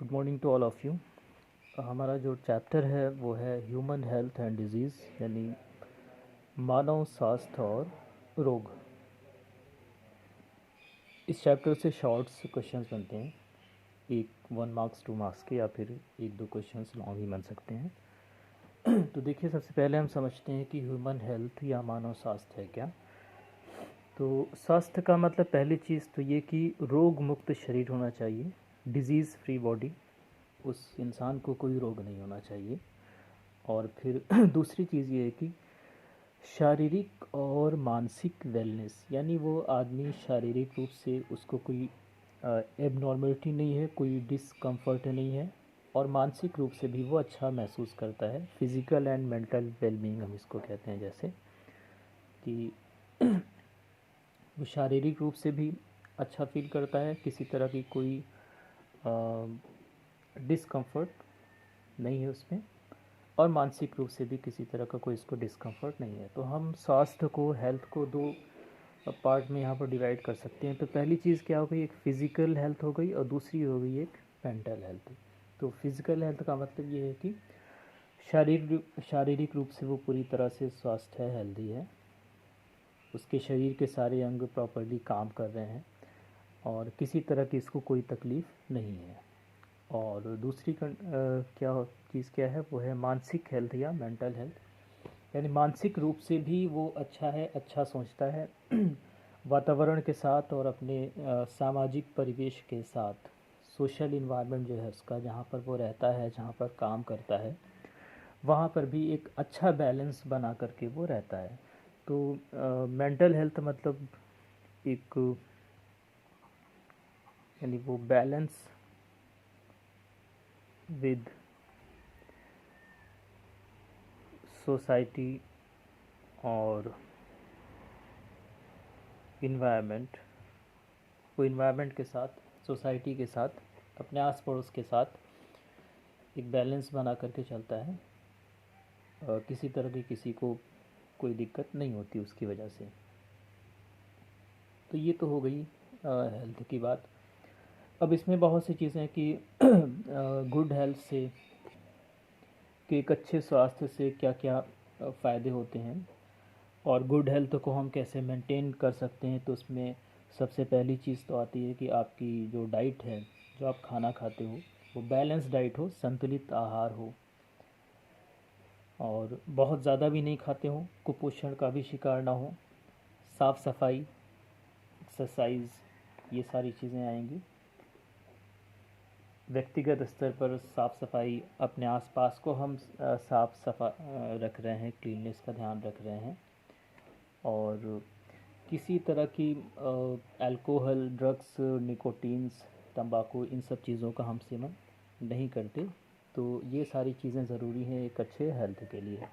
Good morning to all of you. हमारा जो chapter है वो है ह्यूमन हेल्थ एंड डिजीज़, यानी मानव स्वास्थ्य और रोग। इस चैप्टर से शॉर्ट्स क्वेश्चंस बनते हैं, 1 मार्क्स 2 मार्क्स के, या फिर 1-2 क्वेश्चंस लॉन्ग ही बन सकते हैं। तो देखिए, सबसे पहले हम समझते हैं कि ह्यूमन हेल्थ या मानव स्वास्थ्य है क्या। तो स्वास्थ्य का मतलब पहली चीज़ तो ये कि रोग मुक्त शरीर होना चाहिए, डिजीज़ फ्री बॉडी, उस इंसान को कोई रोग नहीं होना चाहिए। और फिर दूसरी चीज़ ये है कि शारीरिक और मानसिक वेलनेस, यानी वो आदमी शारीरिक रूप से उसको कोई एबनॉर्मलिटी नहीं है, कोई डिसकम्फर्ट नहीं है, और मानसिक रूप से भी वो अच्छा महसूस करता है। फिज़िकल एंड मेंटल वेलबींग हम इसको कहते हैं, जैसे कि वो शारीरिक रूप से भी अच्छा फील करता है, किसी तरह की कोई डिसकम्फर्ट नहीं है उसमें, और मानसिक रूप से भी किसी तरह का कोई इसको डिस्कम्फर्ट नहीं है। तो हम स्वास्थ्य को, हेल्थ को दो पार्ट में यहाँ पर डिवाइड कर सकते हैं। तो पहली चीज़ क्या हो गई, एक फ़िज़िकल हेल्थ हो गई, और दूसरी हो गई एक मेंटल हेल्थ। तो फिज़िकल हेल्थ का मतलब ये है कि शारीरिक रूप से वो पूरी तरह से स्वस्थ है, हेल्दी है, उसके शरीर के सारे अंग प्रॉपर्ली काम कर रहे हैं और किसी तरह की इसको कोई तकलीफ़ नहीं है। और दूसरी क्या चीज़ क्या है, वो है मानसिक हेल्थ या मेंटल हेल्थ, यानी मानसिक रूप से भी वो अच्छा है, अच्छा सोचता है वातावरण के साथ और अपने सामाजिक परिवेश के साथ, सोशल इन्वायरमेंट जो है उसका, जहाँ पर वो रहता है, जहाँ पर काम करता है, वहाँ पर भी एक अच्छा बैलेंस बना करके वो रहता है। तो मेंटल हेल्थ मतलब एक, यानी वो बैलेंस विद सोसाइटी और इन्वायरमेंट, वो इन्वायरमेंट के साथ, सोसाइटी के साथ, अपने आस पड़ोस के साथ एक बैलेंस बना करके चलता है। किसी तरह की किसी को कोई दिक्कत नहीं होती उसकी वजह से। तो ये तो हो गई हेल्थ की बात। अब इसमें बहुत सी चीज़ें कि गुड हेल्थ से, कि एक अच्छे स्वास्थ्य से क्या क्या फ़ायदे होते हैं, और गुड हेल्थ को हम कैसे मेंटेन कर सकते हैं। तो उसमें सबसे पहली चीज़ तो आती है कि आपकी जो डाइट है, जो आप खाना खाते हो, वो बैलेंस डाइट हो, संतुलित आहार हो, और बहुत ज़्यादा भी नहीं खाते हो, कुपोषण का भी शिकार ना हो, साफ़ सफाई, एक्सरसाइज, ये सारी चीज़ें आएंगी। व्यक्तिगत स्तर पर साफ़ सफाई, अपने आसपास को हम साफ़ सफा रख रहे हैं, क्लीननेस का ध्यान रख रहे हैं, और किसी तरह की अल्कोहल, ड्रग्स, निकोटीन्स, तंबाकू, इन सब चीज़ों का हम सेवन नहीं करते। तो ये सारी चीज़ें ज़रूरी हैं एक अच्छे हेल्थ के लिए।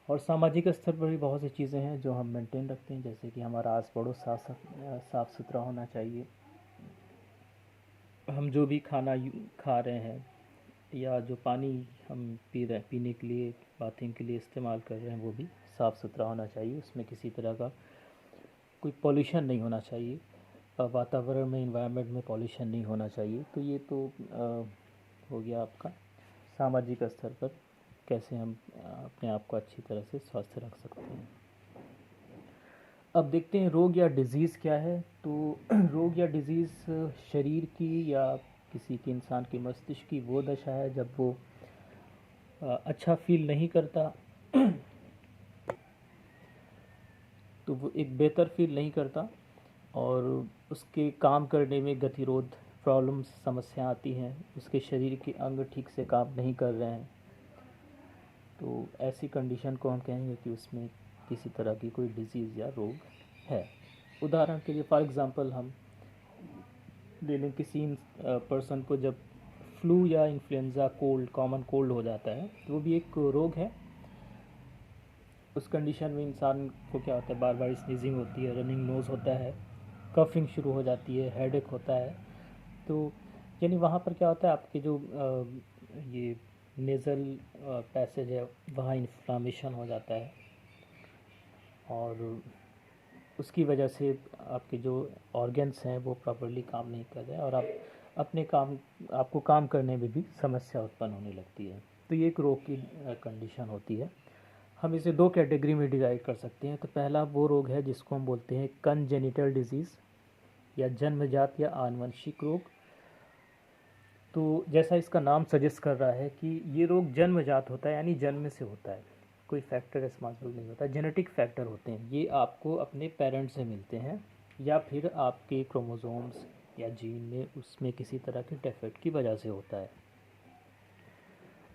और सामाजिक स्तर पर भी बहुत सी चीज़ें हैं जो हम मेंटेन रखते हैं, जैसे कि हमारा आस पड़ोस साफ़ सुथरा होना चाहिए, हम जो भी खाना खा रहे हैं, या जो पानी हम पीने के लिए, बाथिंग के लिए इस्तेमाल कर रहे हैं, वो भी साफ़ सुथरा होना चाहिए, उसमें किसी तरह का कोई पॉल्यूशन नहीं होना चाहिए, वातावरण में, इन्वायरमेंट में पॉल्यूशन नहीं होना चाहिए। तो ये तो हो गया आपका सामाजिक स्तर पर कैसे हम अपने आप को अच्छी तरह से स्वस्थ रख सकते हैं। अब देखते हैं रोग या डिज़ीज़ क्या है। तो रोग या डिज़ीज़ शरीर की या किसी के, इंसान के मस्तिष्क की वो दशा है जब वो अच्छा फील नहीं करता, तो वो एक बेहतर फील नहीं करता, और उसके काम करने में गतिरोध, प्रॉब्लम्स, समस्या आती हैं, उसके शरीर के अंग ठीक से काम नहीं कर रहे हैं। तो ऐसी कंडीशन को हम कहेंगे कि उसमें किसी तरह की कोई डिज़ीज़ या रोग है। उदाहरण के लिए, फॉर एग्ज़ाम्पल हम ले लें, किसी पर्सन को जब फ्लू या इन्फ्लुएंज़ा, कोल्ड, कॉमन कोल्ड हो जाता है, तो वो भी एक रोग है। उस कंडीशन में इंसान को क्या होता है, बार बार स्नीजिंग होती है, रनिंग नोज़ होता है, कफिंग शुरू हो जाती है, हेडेक होता है। तो यानी वहाँ पर क्या होता है, आपके जो ये नेज़ल पैसेज है, वहाँ इन्फ्लामेशन हो जाता है, और उसकी वजह से आपके जो ऑर्गन्स हैं वो प्रॉपर्ली काम नहीं कर रहे हैं, और आप अपने काम आपको काम करने में भी समस्या उत्पन्न होने लगती है। तो ये एक रोग की कंडीशन होती है। हम इसे दो कैटेगरी में डिवाइड कर सकते हैं। तो पहला वो रोग है जिसको हम बोलते हैं कंजेनिटल डिजीज़ या जन्मजात या आनुवंशिक रोग। तो जैसा इसका नाम सजेस्ट कर रहा है कि ये रोग जन्मजात होता है, यानी जन्म से होता है, कोई फैक्टर रिस्पॉन्सिबल नहीं होता। जेनेटिक फैक्टर होते हैं, ये आपको अपने पेरेंट्स से मिलते हैं या फिर आपके क्रोमोसोम्स या जीन में उसमें किसी तरह के डिफेक्ट की वजह से होता है।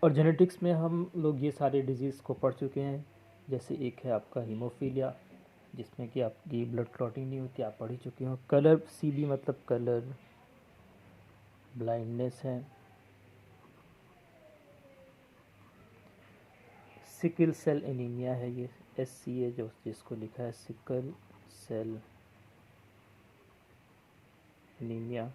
और जेनेटिक्स में हम लोग ये सारे डिजीज़ को पढ़ चुके हैं। जैसे एक है आपका हीमोफीलिया, जिसमें कि आपकी ब्लड क्लॉटिंग नहीं होती, आप पढ़ ही चुके हो। कलर CB मतलब कलर ब्लाइंडनेस है। सिकल सेल एनीमिया है, ये SCA जो जिसको लिखा है सिकल सेल एनीमिया।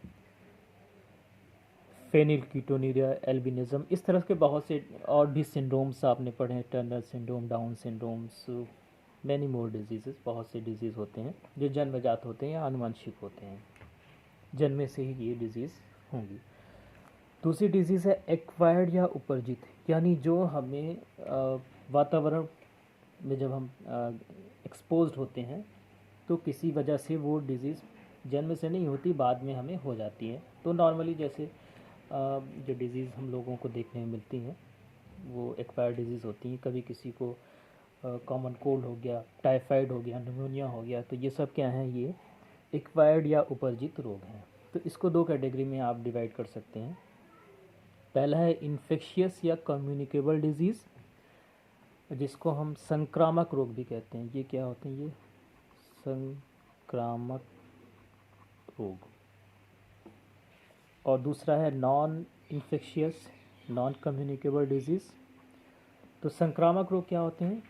फेनिलकीटोनुरिया, एल्बिनिज्म, इस तरह के बहुत से और भी सिंड्रोम्स आपने पढ़े हैं। Turner syndrome, down syndromes, many more disease, बहुत से डिजीज़ होते हैं जो जन्मजात होते हैं या आनुवंशिक होते हैं, जन्मे से ही ये डिजीज़ होंगी। दूसरी डिजीज़ है एक्वायर्ड या उपर्जित, यानी जो हमें वातावरण में जब हम एक्सपोज्ड होते हैं तो किसी वजह से वो डिज़ीज़ जन्म से नहीं होती, बाद में हमें हो जाती है। तो नॉर्मली जैसे जो डिज़ीज़ हम लोगों को देखने में मिलती हैं वो एक्वायर्ड डिजीज़ होती हैं। कभी किसी को कॉमन कोल्ड हो गया, टाइफाइड हो गया, निमोनिया हो गया, तो ये सब क्या हैं, ये एक्वायर्ड या उपर्जित रोग हैं। तो इसको दो कैटेगरी में आप डिवाइड कर सकते हैं। पहला है इन्फेक्शियस या कम्युनिकेबल डिजीज़, जिसको हम संक्रामक रोग भी कहते हैं। ये क्या होते हैं, ये संक्रामक रोग। और दूसरा है non infectious non communicable disease. तो संक्रामक रोग क्या होते हैं,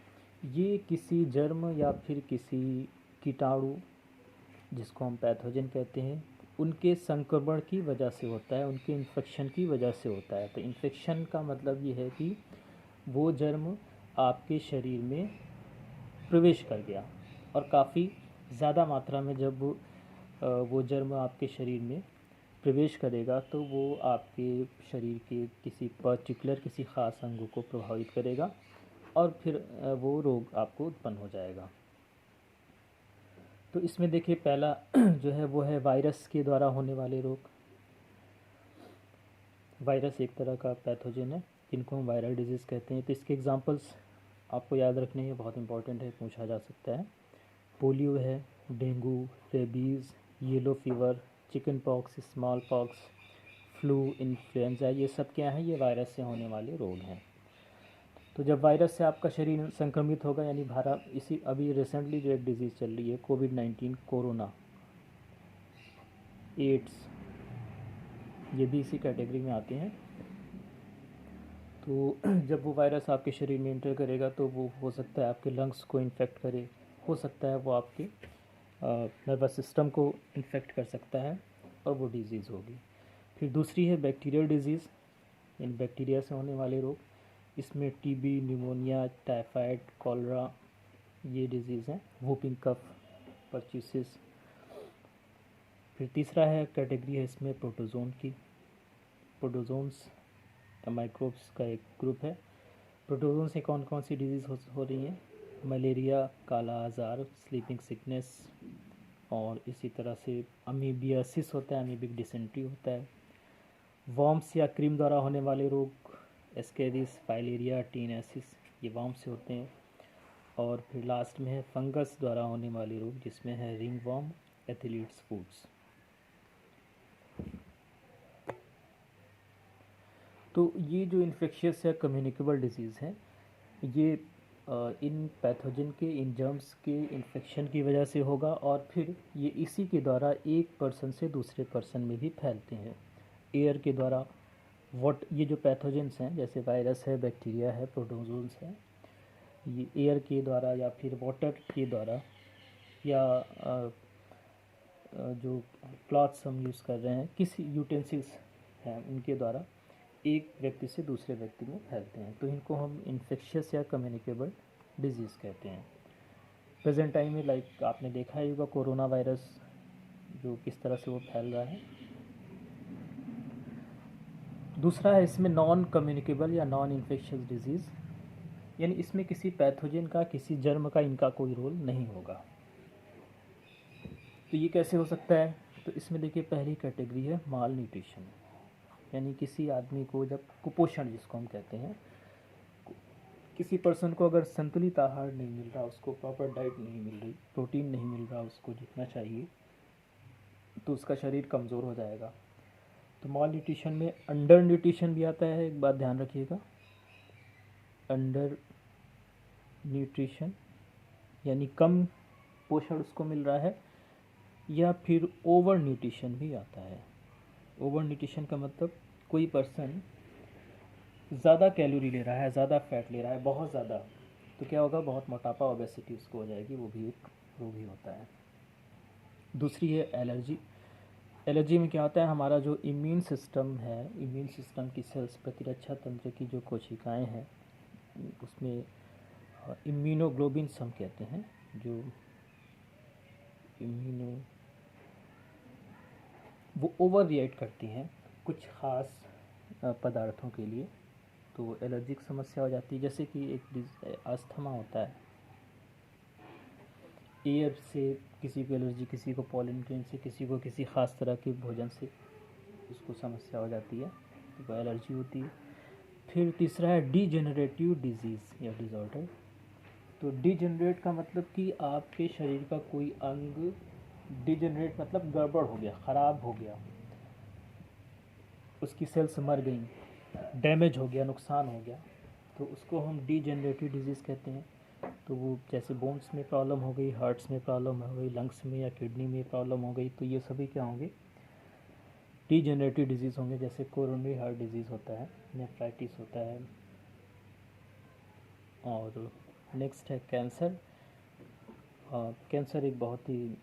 ये किसी जर्म या फिर किसी कीटाणु, जिसको हम पैथोजन कहते हैं, उनके संक्रमण की वजह से होता है, उनके इन्फेक्शन की वजह से होता है। तो इन्फेक्शन का मतलब ये है कि वो जर्म आपके शरीर में प्रवेश कर गया, और काफ़ी ज़्यादा मात्रा में जब वो जर्म आपके शरीर में प्रवेश करेगा तो वो आपके शरीर के किसी पर्टिकुलर किसी ख़ास अंगों को प्रभावित करेगा और फिर वो रोग आपको उत्पन्न हो जाएगा। तो इसमें देखिए पहला जो है वो है वायरस के द्वारा होने वाले रोग। वायरस एक तरह का पैथोजन है, इनको हम वायरल डिजीज़ कहते हैं। तो इसके एग्जांपल्स आपको याद रखने हैं, बहुत इंपॉर्टेंट है, पूछा जा सकता है। पोलियो है, dengue, rabies, yellow fever, chicken pox, small pox, flu, influenza, ये सब क्या है, ये वायरस से होने वाले रोग हैं। तो जब वायरस से आपका शरीर संक्रमित होगा, यानी भारत इसी अभी रिसेंटली जो एक डिज़ीज़ चल रही है कोविड-19, कोरोना, एड्स, ये भी इसी कैटेगरी में आते हैं। तो जब वो वायरस आपके शरीर में इंटर करेगा तो वो हो सकता है आपके लंग्स को इन्फेक्ट करे, हो सकता है वो आपके नर्वस सिस्टम को इन्फेक्ट कर सकता है और वो डिज़ीज़ होगी। फिर दूसरी है बैक्टीरियल डिजीज़, इन बैक्टीरिया से होने वाले रोग। इसमें TB, निमोनिया, टाइफाइड, कॉलरा, ये डिज़ीज़ हैं। Whooping cough, pertussis. फिर तीसरा है कैटेगरी है इसमें प्रोटोजोन की। प्रोटोजोन्स माइक्रोब्स का एक ग्रुप है। प्रोटोजोन से कौन कौन सी डिजीज़ हो रही हैं, मलेरिया, काला आज़ार, स्लीपिंग सिकनेस, और इसी तरह से अमीबियासिस होता है, अमीबिक डिसेंट्री होता है। वॉर्म्स या क्रीम द्वारा होने वाले रोग, एस्केरिस, फाइलेरिया, टीनेसिस, ये वॉर्म से होते हैं। और फिर लास्ट में है फंगस द्वारा होने वाले रोग, जिसमें है रिंग वॉर्म, एथलीट्स फूड्स। तो ये जो इन्फेक्शियस या कम्युनिकेबल डिजीज़ हैं, ये इन पैथोजन के, इन जर्म्स के इन्फेक्शन की वजह से होगा, और फिर ये इसी के द्वारा एक पर्सन से दूसरे पर्सन में भी फैलते हैं, एयर के द्वारा। ये जो पैथोजेंस हैं, जैसे वायरस है, बैक्टीरिया है, प्रोटोजोन्स हैं, ये एयर के द्वारा या फिर वाटर के द्वारा, या जो क्लॉथ्स हम यूज़ कर रहे हैं, किसी यूटेंसिल्स हैं, उनके द्वारा एक व्यक्ति से दूसरे व्यक्ति में फैलते हैं। तो इनको हम इन्फेक्शियस या कम्युनिकेबल डिजीज़ कहते हैं। प्रेजेंट टाइम में लाइक आपने देखा ही होगा कोरोना वायरस जो किस तरह से वो फैल रहा है। दूसरा है इसमें नॉन कम्युनिकेबल या नॉन इन्फेक्शियस डिजीज़, यानी इसमें किसी पैथोजन का, किसी जर्म का इनका कोई रोल नहीं होगा। तो ये कैसे हो सकता है? तो इसमें देखिए पहली कैटेगरी है माल न्यूट्रिशन, यानी किसी आदमी को जब कुपोषण जिसको हम कहते हैं, किसी पर्सन को अगर संतुलित आहार नहीं मिल रहा, उसको प्रॉपर डाइट नहीं मिल रही, प्रोटीन नहीं मिल रहा उसको जितना चाहिए, तो उसका शरीर कमज़ोर हो जाएगा। तो माल न्यूट्रिशन में अंडर न्यूट्रिशन भी आता है, एक बात ध्यान रखिएगा, अंडर न्यूट्रिशन यानी कम पोषण उसको मिल रहा है, या फिर ओवर न्यूट्रिशन भी आता है। ओवर न्यूट्रिशन का मतलब कोई पर्सन ज़्यादा कैलोरी ले रहा है, ज़्यादा फैट ले रहा है, बहुत ज़्यादा, तो क्या होगा, बहुत मोटापा, ओबेसिटी उसको हो जाएगी, वो भी एक रोग ही होता है। दूसरी है एलर्जी। एलर्जी में क्या होता है, हमारा जो इम्यून सिस्टम है, इम्यून सिस्टम की सेल्स, प्रतिरक्षा तंत्र की जो कोशिकाएं हैं, उसमें इम्यूनोग्लोबिन्स हम कहते हैं, जो वो ओवर रिएक्ट करती हैं कुछ ख़ास पदार्थों के लिए, तो एलर्जिक समस्या हो जाती है। जैसे कि एक अस्थमा होता है, एयर से किसी को एलर्जी, किसी को पॉलन ग्रेन से, किसी को किसी ख़ास तरह के भोजन से उसको समस्या हो जाती है, तो वो एलर्जी होती है। फिर तीसरा है डीजेनरेटिव डिजीज़ या डिज़ॉर्डर। तो डीजेनरेट का मतलब कि आपके शरीर का कोई अंग, डीजेनरेट मतलब गड़बड़ हो गया, ख़राब हो गया, उसकी सेल्स मर गई, डैमेज हो गया, नुकसान हो गया, तो उसको हम डीजेनरेटिव डिजीज़ कहते हैं। तो वो जैसे बोन्स में प्रॉब्लम हो गई, हार्ट्स में प्रॉब्लम हो गई, लंग्स में या किडनी में प्रॉब्लम हो गई, तो ये सभी क्या होंगे, डीजेनरेटिव डिजीज़ होंगे। जैसे कोरोनरी हार्ट डिजीज़ होता है, नेफ्राइटिस होता है, और नेक्स्ट है कैंसर। कैंसर एक बहुत ही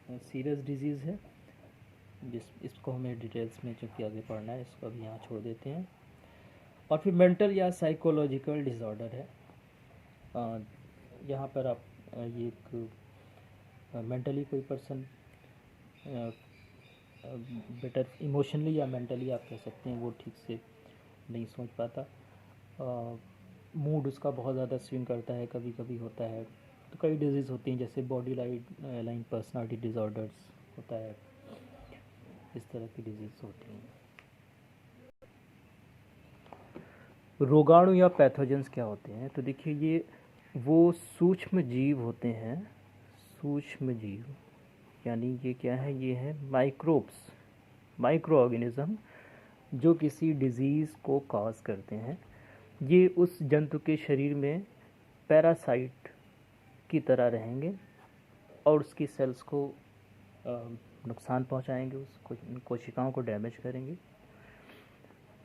सीरियस डिजीज़ है, इसको हमें डिटेल्स में चूँकि आगे पढ़ना है, इसको अभी यहाँ छोड़ देते हैं। और फिर मेंटल या साइकोलॉजिकल डिसऑर्डर है। यहाँ पर आप ये एक मेंटली कोई पर्सन बेटर इमोशनली या मेंटली आप कह सकते हैं, वो ठीक से नहीं सोच पाता, मूड उसका बहुत ज़्यादा स्विंग करता है, कभी कभी होता है। तो कई डिजीज़ होती हैं, जैसे बॉडी लाइन पर्सनालिटी डिसऑर्डर्स होता है, इस तरह की डिजीज़ होती हैं। रोगाणु या पैथोजेंस क्या होते हैं? तो देखिए ये वो सूक्ष्म जीव होते हैं, सूक्ष्म जीव, यानी ये क्या है, ये है माइक्रोब्स, माइक्रो ऑर्गेनिज्म, जो किसी डिजीज़ को कॉज करते हैं। ये उस जंतु के शरीर में पैरासाइट की तरह रहेंगे और उसकी सेल्स को नुकसान पहुंचाएंगे, उस कोशिकाओं को डैमेज करेंगे।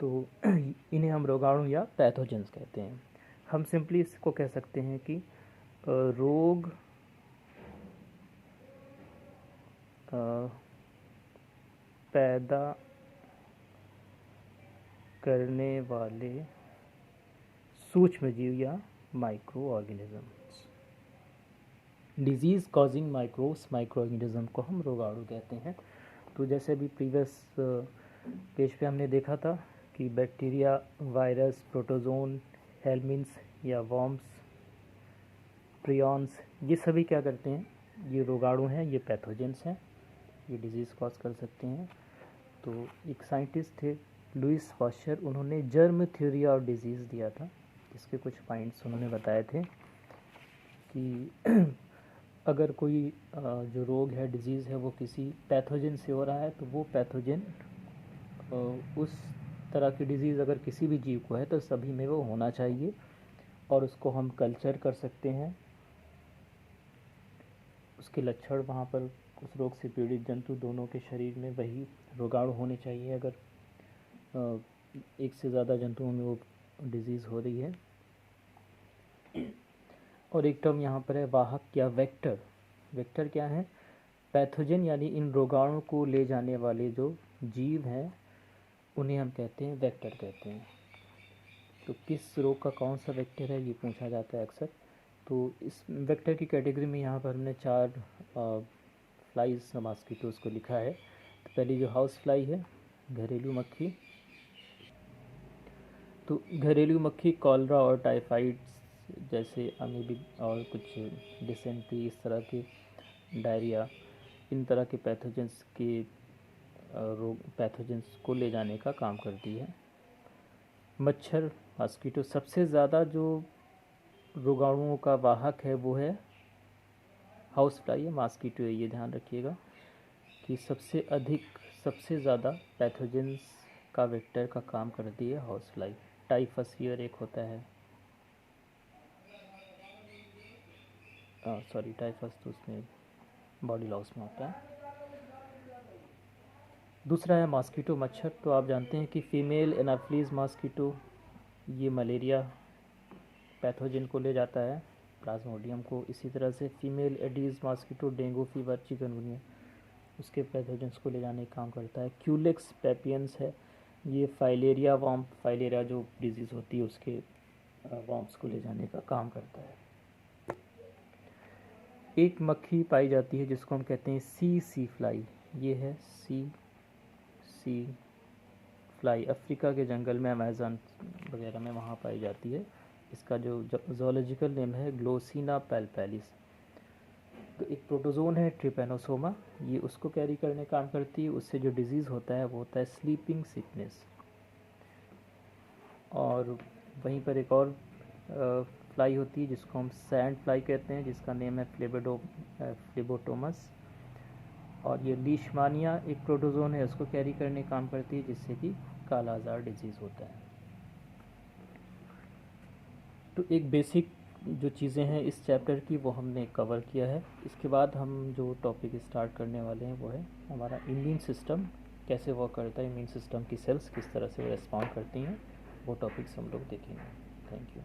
तो इन्हें हम रोगाणु या पैथोजेंस कहते हैं। हम सिंपली इसको कह सकते हैं कि रोग पैदा करने वाले सूक्ष्म जीव या micro organisms. Disease causing microbes, micro organism को हम रोगाणु कहते हैं। तो जैसे अभी प्रीवियस पेज पे हमने देखा था कि बैक्टीरिया, वायरस, प्रोटोजोन, हेलमिन्स या वॉर्म्स, प्रियॉन्स, ये सभी क्या करते हैं, ये रोगाणु हैं, ये पैथोजेंस हैं, ये डिजीज़ कॉज कर सकते हैं। तो एक साइंटिस्ट थे लुइस पाश्चर, उन्होंने जर्म थ्योरी ऑफ डिजीज़ दिया था। इसके कुछ पॉइंट्स उन्होंने बताए थे कि अगर कोई जो रोग है, डिजीज़ है, वो किसी पैथोजन से हो रहा है, तो वो पैथोजन उस तरह की डिजीज़ अगर किसी भी जीव को है तो सभी में वो होना चाहिए, और उसको हम कल्चर कर सकते हैं। उसके लक्षण वहाँ पर उस रोग से पीड़ित जंतु दोनों के शरीर में वही रोगाणु होने चाहिए, अगर एक से ज़्यादा जंतुओं में वो डिजीज़ हो रही है। और एक टर्म यहाँ पर है वाहक या वेक्टर। वेक्टर क्या है? पैथोजन, यानी इन रोगाणु को ले जाने वाले जो जीव हैं उन्हें हम कहते हैं वेक्टर कहते हैं। तो किस रोग का कौन सा वेक्टर है, ये पूछा जाता है अक्सर। तो इस वेक्टर की कैटेगरी में यहाँ पर हमने 4 फ्लाइज मॉस्किटोज़ को लिखा है। तो पहली जो हाउस फ्लाई है, घरेलू मक्खी, तो घरेलू मक्खी कॉलरा और टाइफाइड्स जैसे अमीबिक और कुछ डिसेंट्री, इस तरह के डायरिया, इन तरह के पैथोजेंस के पैथोजेंस को ले जाने का काम करती है। मच्छर मॉस्किटो सबसे ज़्यादा जो रोगाणुओं का वाहक है वो है हाउस फ्लाई या मॉस्किटो है। ये ध्यान रखिएगा कि सबसे ज़्यादा पैथोजेंस का वेक्टर का काम करती है हाउस फ्लाई। टाइफस फीवर एक होता है, सॉरी टाइफस तो उसमें बॉडी लॉस में होता है। दूसरा है मॉस्किटो मच्छर। तो आप जानते हैं कि फीमेल एनाफिलीज मॉस्किटो ये मलेरिया पैथोजन को ले जाता है, प्लाज्मोडियम को। इसी तरह से female Aedes mosquito dengue fever, chikungunya उसके पैथोजेंस को ले जाने का काम करता है। क्यूलेक्स पेपियंस है, ये फाइलेरिया वॉर्म, फाइलेरिया जो डिजीज़ होती है उसके वॉर्म्स को ले जाने का काम करता है। एक मक्खी पाई जाती है जिसको हम कहते हैं सी फ्लाई। ये है सी फ्लाई, अफ्रीका के जंगल में, अमेज़न वगैरह में वहाँ पाई जाती है। इसका जो ज़ूलॉजिकल नेम है ग्लोसिना पैल्पैलिस। तो एक प्रोटोजोन है ट्रिपेनोसोमा, ये उसको कैरी करने का काम करती है। उससे जो डिजीज़ होता है वो होता है स्लीपिंग सिकनेस। और वहीं पर एक और फ्लाई होती है जिसको हम सैंड फ्लाई कहते हैं, जिसका नेम है फ्लेबोटोमस। और ये लीशमानिया एक प्रोटोजोन है, उसको कैरी करने का काम करती है, जिससे कि काला आजार डिजीज़ होता है। तो एक बेसिक जो चीज़ें हैं इस चैप्टर की वो हमने कवर किया है। इसके बाद हम जो टॉपिक स्टार्ट करने वाले हैं वो है हमारा इम्यून सिस्टम कैसे वर्क करता है, इम्यून सिस्टम की सेल्स किस तरह से वो रिस्पॉन्ड करती हैं, वो टॉपिक्स हम लोग देखेंगे। Thank you.